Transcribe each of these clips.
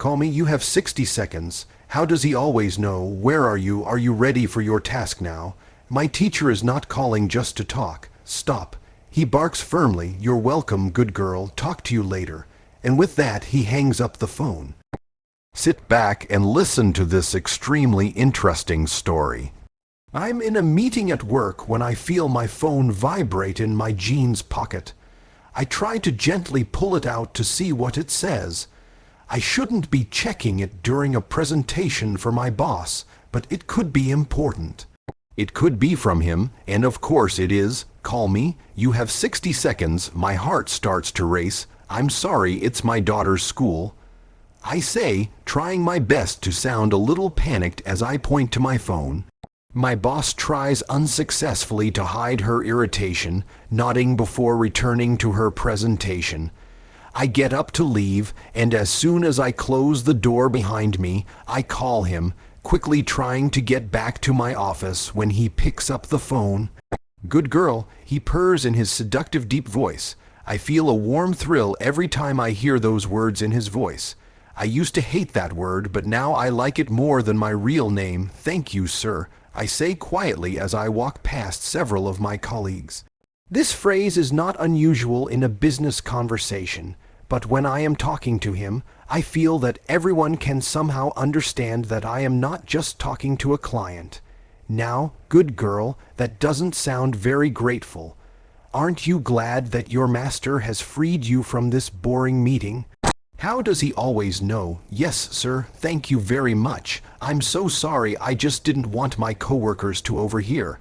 Call me, you have 60 seconds. How does he always know? Where are you? Are you ready for your task now? My teacher is not calling just to talk. Stop. He barks firmly. You're welcome, good girl. Talk to you later. And with that, he hangs up the phone. Sit back and listen to this extremely interesting story. I'm in a meeting at work when I feel my phone vibrate in my jeans pocket. I try to gently pull it out to see what it says. I shouldn't be checking it during a presentation for my boss, but it could be important. It could be from him, and of course it is. Call me. You have 60 seconds. My heart starts to race. I'm sorry, it's my daughter's school. I say, trying my best to sound a little panicked as I point to my phone. My boss tries unsuccessfully to hide her irritation, nodding before returning to her presentation. I get up to leave, and as soon as I close the door behind me, I call him, quickly trying to get back to my office when he picks up the phone. Good girl, he purrs in his seductive deep voice. I feel a warm thrill every time I hear those words in his voice. I used to hate that word, but now I like it more than my real name. Thank you, sir, I say quietly as I walk past several of my colleagues. This phrase is not unusual in a business conversation, but when I am talking to him, I feel that everyone can somehow understand that I am not just talking to a client. Now, good girl, that doesn't sound very grateful. Aren't you glad that your master has freed you from this boring meeting? How does he always know? Yes, sir, thank you very much. I'm so sorry, I just didn't want my coworkers to overhear.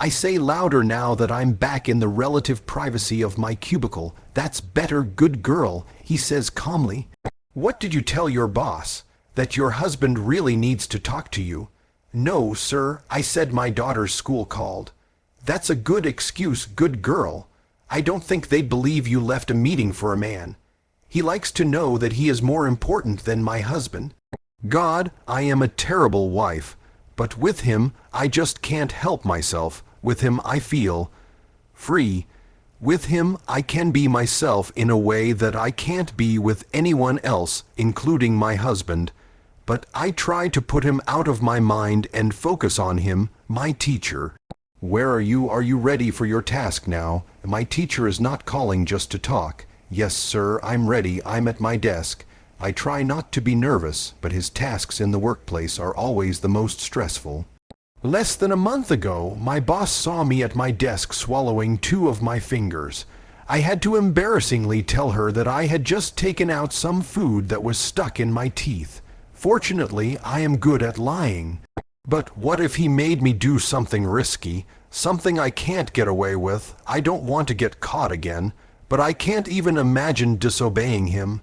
I say louder now that I'm back in the relative privacy of my cubicle. That's better, good girl, he says calmly. What did you tell your boss? That your husband really needs to talk to you? No, sir, I said my daughter's school called. That's a good excuse, good girl. I don't think they'd believe you left a meeting for a man. He likes to know that he is more important than my husband. God, I am a terrible wife, but with him I just can't help myself. With him I feel free. With him I can be myself in a way that I can't be with anyone else, including my husband. But I try to put him out of my mind and focus on him, my teacher. Where are you? Are you ready for your task now? My teacher is not calling just to talk. Yes, sir, I'm ready. I'm at my desk. I try not to be nervous, but his tasks in the workplace are always the most stressful. Less than a month ago, my boss saw me at my desk swallowing 2 of my fingers. I had to embarrassingly tell her that I had just taken out some food that was stuck in my teeth. Fortunately, I am good at lying. But what if he made me do something risky, something I can't get away with? I don't want to get caught again, but I can't even imagine disobeying him.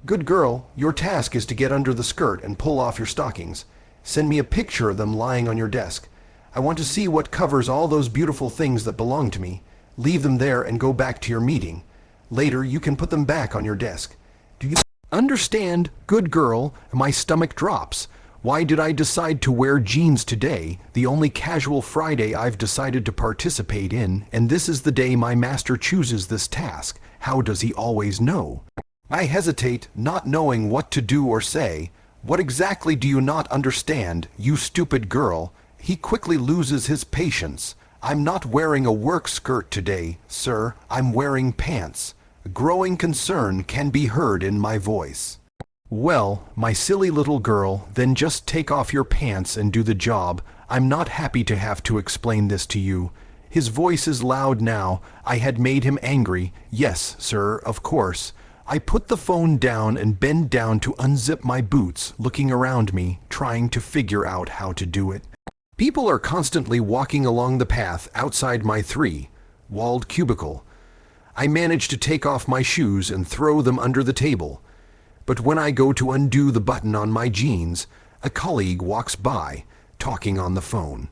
Good girl, your task is to get under the skirt and pull off your stockings. Send me a picture of them lying on your desk. I want to see what covers all those beautiful things that belong to me. Leave them there and go back to your meeting. Later, you can put them back on your desk. Do you understand? Good girl, my stomach drops. Why did I decide to wear jeans today, the only casual Friday I've decided to participate in, and this is the day my master chooses this task? How does he always know? I hesitate, not knowing what to do or say. What exactly do you not understand, you stupid girl? He quickly loses his patience. I'm not wearing a work skirt today, sir. I'm wearing pants. A growing concern can be heard in my voice. Well, my silly little girl, then just take off your pants and do the job. I'm not happy to have to explain this to you. His voice is loud now. I had made him angry. Yes, sir, of course. I put the phone down and bend down to unzip my boots, looking around me, trying to figure out how to do it. People are constantly walking along the path outside my 3-walled cubicle. I manage to take off my shoes and throw them under the table. But when I go to undo the button on my jeans, a colleague walks by, talking on the phone.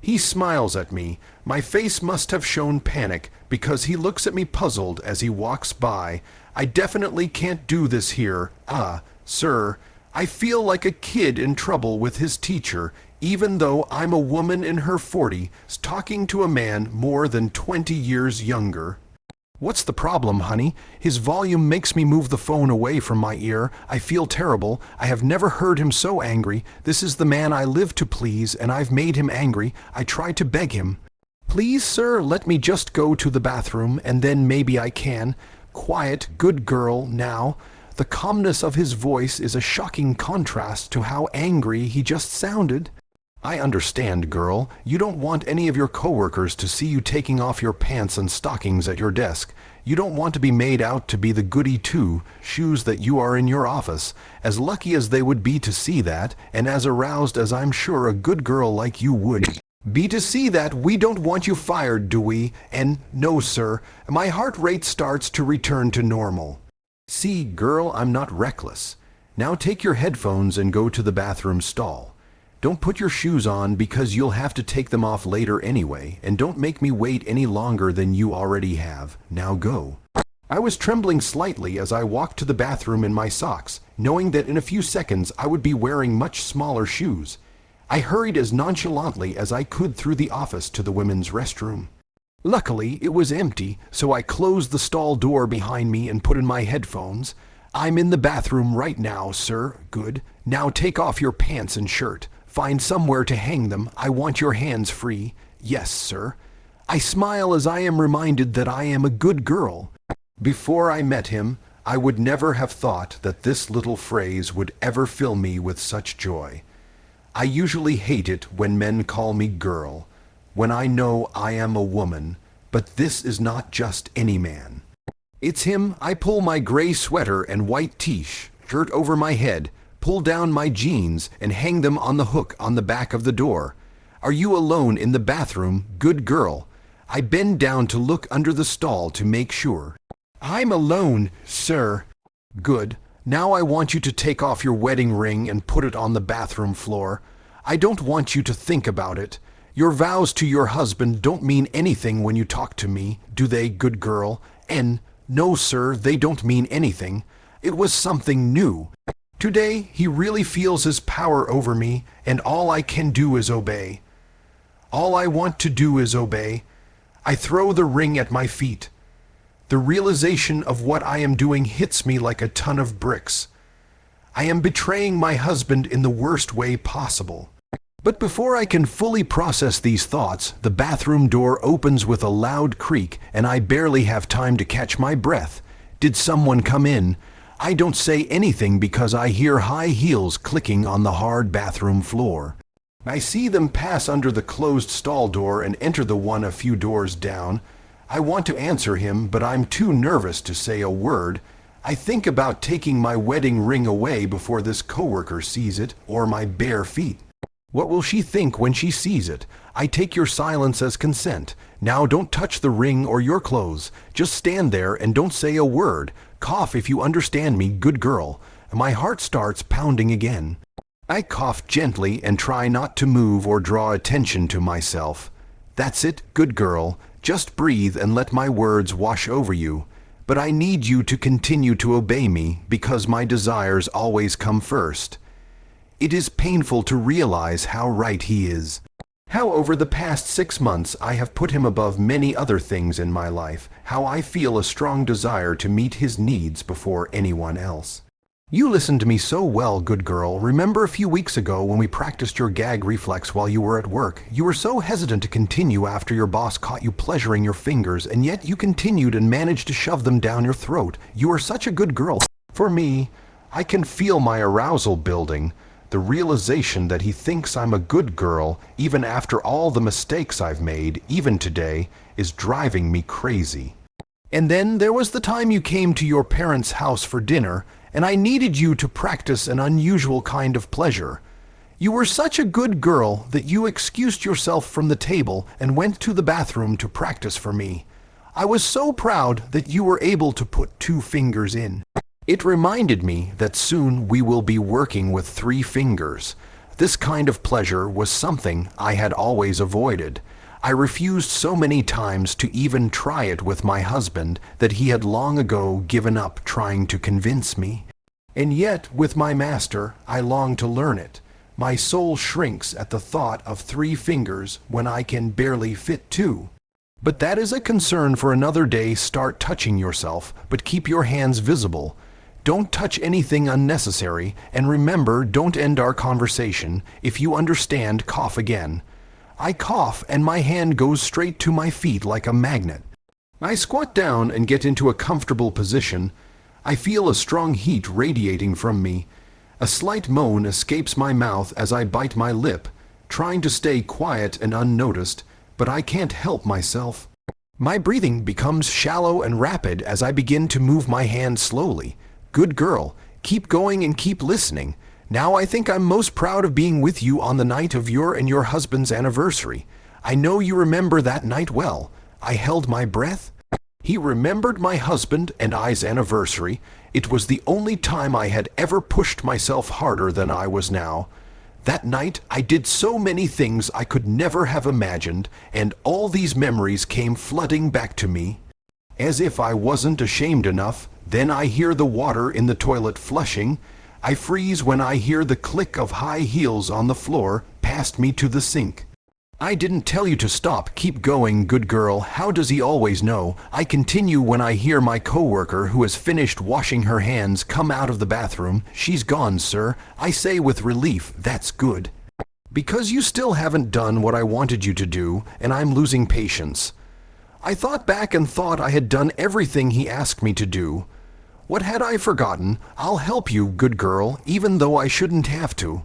He smiles at me. My face must have shown panic because he looks at me puzzled as he walks by. I definitely can't do this here. Sir, I feel like a kid in trouble with his teacher, even though I'm a woman in her 40s talking to a man more than 20 years younger. What's the problem, honey? His volume makes me move the phone away from my ear. I feel terrible. I have never heard him so angry. This is the man I live to please, and I've made him angry. I try to beg him. Please, sir, let me just go to the bathroom, and then maybe I can. Quiet, good girl, now. The calmness of his voice is a shocking contrast to how angry he just sounded. I understand, girl. You don't want any of your coworkers to see you taking off your pants and stockings at your desk. You don't want to be made out to be the goody two-shoes that you are in your office. As lucky as they would be to see that, and as aroused as I'm sure a good girl like you would be to see that, we don't want you fired, do we? And no, sir, my heart rate starts to return to normal. See, girl, I'm not reckless. Now take your headphones and go to the bathroom stall. Don't put your shoes on because you'll have to take them off later anyway, and don't make me wait any longer than you already have. Now go. I was trembling slightly as I walked to the bathroom in my socks, knowing that in a few seconds I would be wearing much smaller shoes. I hurried as nonchalantly as I could through the office to the women's restroom. Luckily, it was empty, so I closed the stall door behind me and put in my headphones. I'm in the bathroom right now, sir. Good. Now take off your pants and shirt. Find somewhere to hang them. I want your hands free. Yes, sir. I smile as I am reminded that I am a good girl. Before I met him, I would never have thought that this little phrase would ever fill me with such joy. I usually hate it when men call me girl, when I know I am a woman, but this is not just any man. It's him. I pull my gray sweater and white t-shirt over my head, pull down my jeans, and hang them on the hook on the back of the door. Are you alone in the bathroom, good girl? I bend down to look under the stall to make sure. I'm alone, sir. Good. Now I want you to take off your wedding ring and put it on the bathroom floor. I don't want you to think about it. Your vows to your husband don't mean anything when you talk to me, do they, good girl? And no, sir, they don't mean anything. It was something new. Today, he really feels his power over me, and all I can do is obey. All I want to do is obey. I throw the ring at my feet. The realization of what I am doing hits me like a ton of bricks. I am betraying my husband in the worst way possible. But before I can fully process these thoughts, the bathroom door opens with a loud creak, and I barely have time to catch my breath. Did someone come in? I don't say anything because I hear high heels clicking on the hard bathroom floor. I see them pass under the closed stall door and enter the one a few doors down. I want to answer him, but I'm too nervous to say a word. I think about taking my wedding ring away before this coworker sees it, or my bare feet. What will she think when she sees it? I take your silence as consent. Now don't touch the ring or your clothes. Just stand there and don't say a word. Cough if you understand me, good girl. My heart starts pounding again. I cough gently and try not to move or draw attention to myself. That's it, good girl. Just breathe and let my words wash over you. But I need you to continue to obey me because my desires always come first. It is painful to realize how right he is. How over the past 6 months I have put him above many other things in my life. How I feel a strong desire to meet his needs before anyone else. You listened to me so well, good girl. Remember a few weeks ago when we practiced your gag reflex while you were at work? You were so hesitant to continue after your boss caught you pleasuring your fingers, and yet you continued and managed to shove them down your throat. You are such a good girl. For me, I can feel my arousal building. The realization that he thinks I'm a good girl, even after all the mistakes I've made, even today, is driving me crazy. And then there was the time you came to your parents' house for dinner, and I needed you to practice an unusual kind of pleasure. You were such a good girl that you excused yourself from the table and went to the bathroom to practice for me. I was so proud that you were able to put 2 fingers in. It reminded me that soon we will be working with 3 fingers. This kind of pleasure was something I had always avoided. I refused so many times to even try it with my husband that he had long ago given up trying to convince me. And yet, with my master, I long to learn it. My soul shrinks at the thought of 3 fingers when I can barely fit 2. But that is a concern for another day. Start touching yourself, but keep your hands visible. Don't touch anything unnecessary, and remember, don't end our conversation. If you understand, cough again. I cough, and my hand goes straight to my feet like a magnet. I squat down and get into a comfortable position. I feel a strong heat radiating from me. A slight moan escapes my mouth as I bite my lip, trying to stay quiet and unnoticed, but I can't help myself. My breathing becomes shallow and rapid as I begin to move my hand slowly. Good girl, keep going and keep listening. Now I think I'm most proud of being with you on the night of your and your husband's anniversary. I know you remember that night well. I held my breath. He remembered my husband and I's anniversary. It was the only time I had ever pushed myself harder than I was now. That night I did so many things I could never have imagined, and all these memories came flooding back to me. As if I wasn't ashamed enough, then I hear the water in the toilet flushing. I freeze when I hear the click of high heels on the floor past me to the sink. I didn't tell you to stop. Keep going, good girl. How does he always know? I continue when I hear my coworker, who has finished washing her hands, come out of the bathroom. She's gone, sir. I say with relief, that's good. Because you still haven't done what I wanted you to do, and I'm losing patience. I thought back and thought I had done everything he asked me to do. What had I forgotten? I'll help you, good girl, even though I shouldn't have to.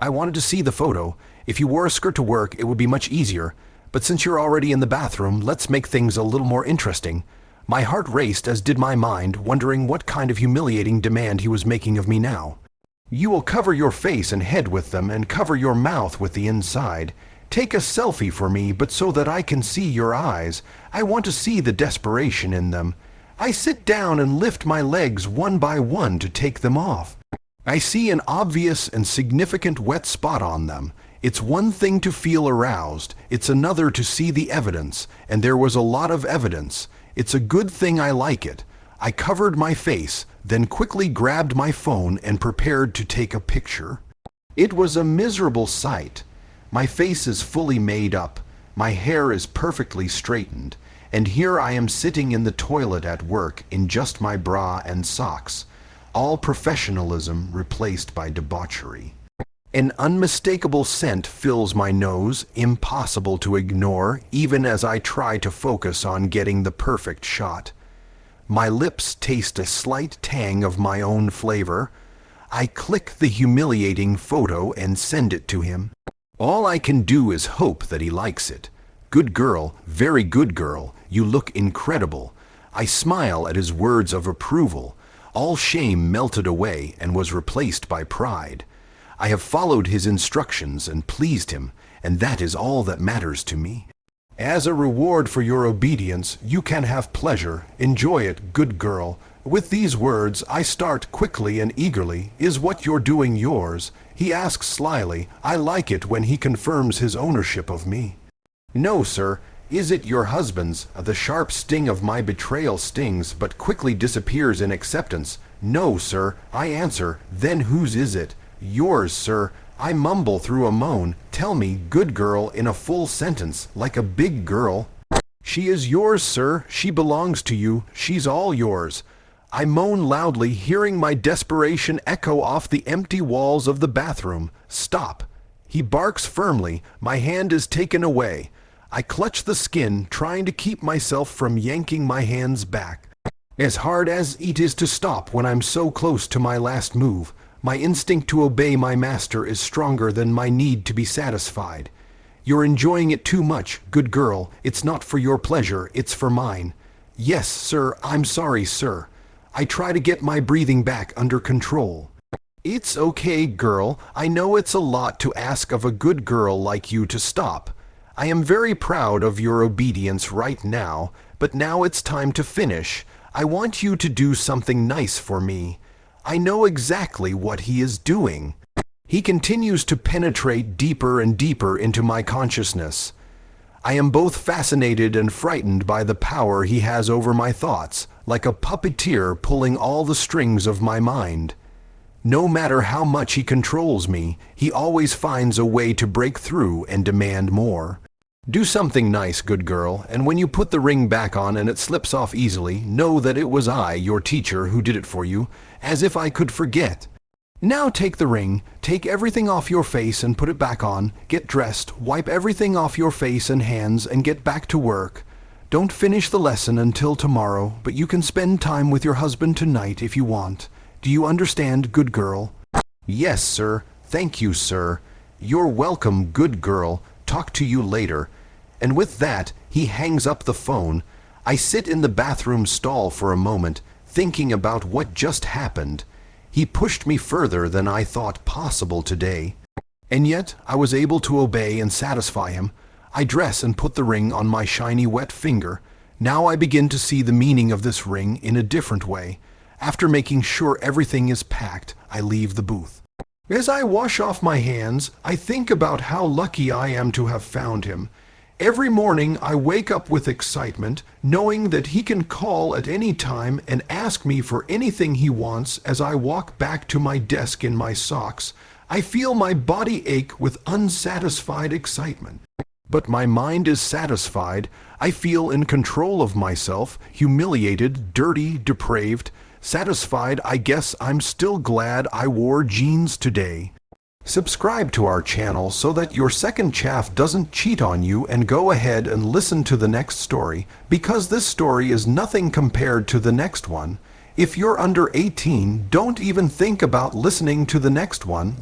I wanted to see the photo. If you wore a skirt to work, it would be much easier. But since you're already in the bathroom, let's make things a little more interesting. My heart raced, as did my mind, wondering what kind of humiliating demand he was making of me now. You will cover your face and head with them, and cover your mouth with the inside. Take a selfie for me, but so that I can see your eyes. I want to see the desperation in them. I sit down and lift my legs one by one to take them off. I see an obvious and significant wet spot on them. It's one thing to feel aroused, it's another to see the evidence, and there was a lot of evidence. It's a good thing I like it. I covered my face, then quickly grabbed my phone and prepared to take a picture. It was a miserable sight. My face is fully made up, my hair is perfectly straightened, and here I am sitting in the toilet at work in just my bra and socks. All professionalism replaced by debauchery. An unmistakable scent fills my nose, impossible to ignore, even as I try to focus on getting the perfect shot. My lips taste a slight tang of my own flavor. I click the humiliating photo and send it to him. All I can do is hope that he likes it. Good girl, very good girl, you look incredible. I smile at his words of approval. All shame melted away and was replaced by pride. I have followed his instructions and pleased him, and that is all that matters to me. As a reward for your obedience, you can have pleasure. Enjoy it, good girl. With these words, I start quickly and eagerly. Is what you're doing yours? He asks slyly. I like it when he confirms his ownership of me. No, sir. Is it your husband's? The sharp sting of my betrayal stings, but quickly disappears in acceptance. No, sir. I answer. Then whose is it? Yours, sir. I mumble through a moan. Tell me, good girl, in a full sentence, like a big girl. She is yours, sir. She belongs to you. She's all yours. I moan loudly, hearing my desperation echo off the empty walls of the bathroom. Stop. He barks firmly. My hand is taken away. I clutch the skin, trying to keep myself from yanking my hands back. As hard as it is to stop when I'm so close to my last move, my instinct to obey my master is stronger than my need to be satisfied. You're enjoying it too much, good girl. It's not for your pleasure, it's for mine. Yes, sir, I'm sorry, sir. I try to get my breathing back under control. It's okay, girl. I know it's a lot to ask of a good girl like you to stop. I am very proud of your obedience right now, but now it's time to finish. I want you to do something nice for me. I know exactly what he is doing. He continues to penetrate deeper and deeper into my consciousness. I am both fascinated and frightened by the power he has over my thoughts, like a puppeteer pulling all the strings of my mind. No matter how much he controls me, he always finds a way to break through and demand more. Do something nice, good girl, and when you put the ring back on and it slips off easily, know that it was I, your teacher, who did it for you, as if I could forget. Now take the ring, take everything off your face and put it back on, get dressed, wipe everything off your face and hands, and get back to work. Don't finish the lesson until tomorrow, but you can spend time with your husband tonight if you want. Do you understand, good girl? Yes, sir. Thank you, sir. You're welcome, good girl. Talk to you later. And with that, he hangs up the phone. I sit in the bathroom stall for a moment, thinking about what just happened. He pushed me further than I thought possible today. And yet I was able to obey and satisfy him. I dress and put the ring on my shiny wet finger. Now I begin to see the meaning of this ring in a different way. After making sure everything is packed, I leave the booth. As I wash off my hands, I think about how lucky I am to have found him. Every morning I wake up with excitement, knowing that he can call at any time and ask me for anything he wants. As I walk back to my desk in my socks, I feel my body ache with unsatisfied excitement. But my mind is satisfied. I feel in control of myself, humiliated, dirty, depraved. Satisfied, I guess I'm still glad I wore jeans today. Subscribe to our channel so that your second chaff doesn't cheat on you, and go ahead and listen to the next story, because this story is nothing compared to the next one. If you're under 18, don't even think about listening to the next one.